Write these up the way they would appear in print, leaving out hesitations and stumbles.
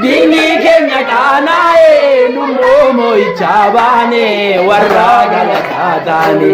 Dini Kenya kanae numo ichabane waragalatani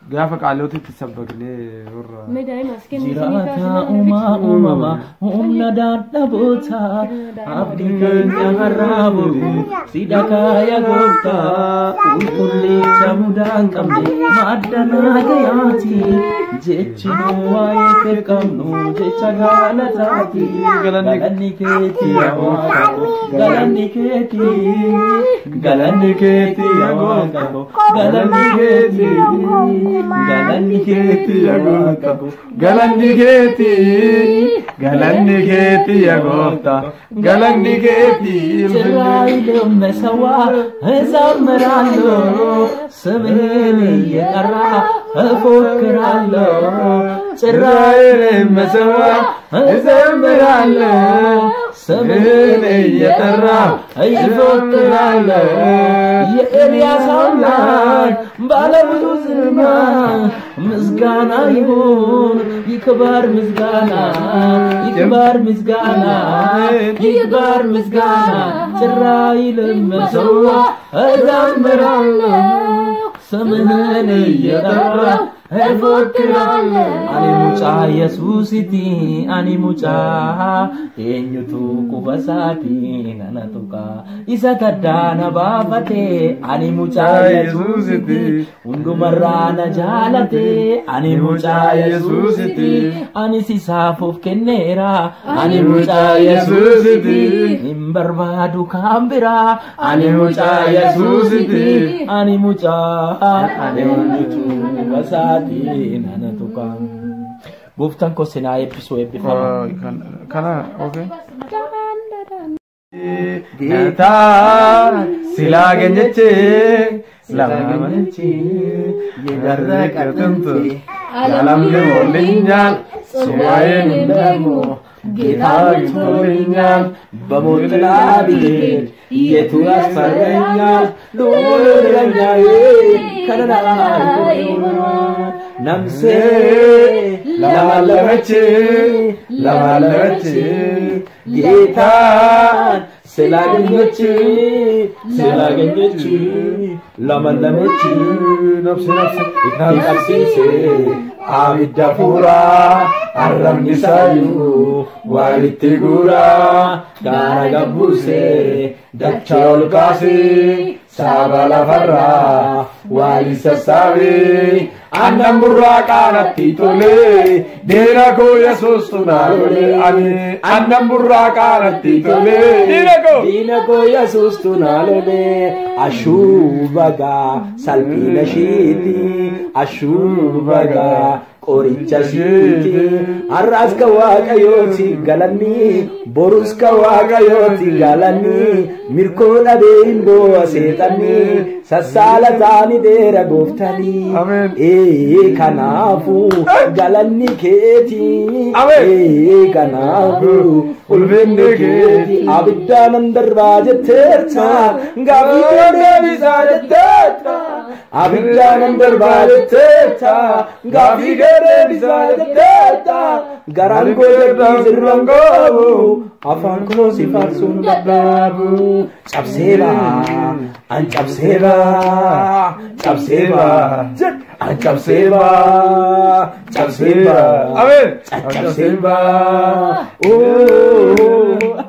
Gafa qaloti tisabbagne warra meday maskin jirata umama umnada bota abdin yahrabu sidaka ya gofta kulli samudan kamne madana gayati jechino ayte kamnu jechagala tati galani keti amaka galani keti amaka galani keti galani keti agota galani keti agota galani keti Israel mesawa zamralo sabeli yara afokralo ጭራዬን መሰዋ እዘምራለሁ ስምህን እየጠራሁ እፎክራለሁ የኤልያስ አምላክ ባለብዙ ዝና ምስጋና ይሁን ይክበር ምስጋና ይክበር ምስጋና ይክበር ምስጋና ጭራዬን መሰዋ እዘምራለሁ ስምህን እየጠራሁ እፎክራለሁ አኒ ሙጫ ኢየሱስቲ አኒ ሙጫ ኤኙቱ ቁበሳቲ ነነቱቃ ኢሰተዳና ባፈቴ አኒ ሙጫ ኢየሱስቲ ሁንዱመራና ጃለቴ አኒ ሙጫ ኢየሱስቲ አኒ ሲሳፉፍ ከኔራ አኒ ሙጫ ኢየሱስቲ ኢምበርባዱ ካምቢራ አኒ ሙጫ ኢየሱስቲ አኒ ሙጫ አኒ ሙጫ nana tuka buftan ko sina episode before kana okay gita silagenyeche lamaneche yegarra katuntu dalam gemolinyan suwayen ndamo gita gemolinyan bamutlabi yetu asfarenya lurenya kanana namse lamalleche gita selagenyeche lamalleche nafse iknabsise abidafura arramnisayu walitigura garagabuse dachol kasi sabala farra walisasabi annam burraqanatti tole dera ko yesus tunalole ani annam burraqanatti tole dina ko yesus tunalole ashubaga salpina shiti ashubaga qoricha shiti arras ka waaqayoti galani borus ka waaqayoti galani mirko dhabe imbo asetani sassala tani dera goftani kanafu galani keti kanafu ulvende keti abiddanan darbajeterta gafigere bisajeterta abiddanan darbajeterta gafigere bisajeterta garango zirrango afan ko sifarsun babu chapseba an chapseba chapseba amen chapseba oh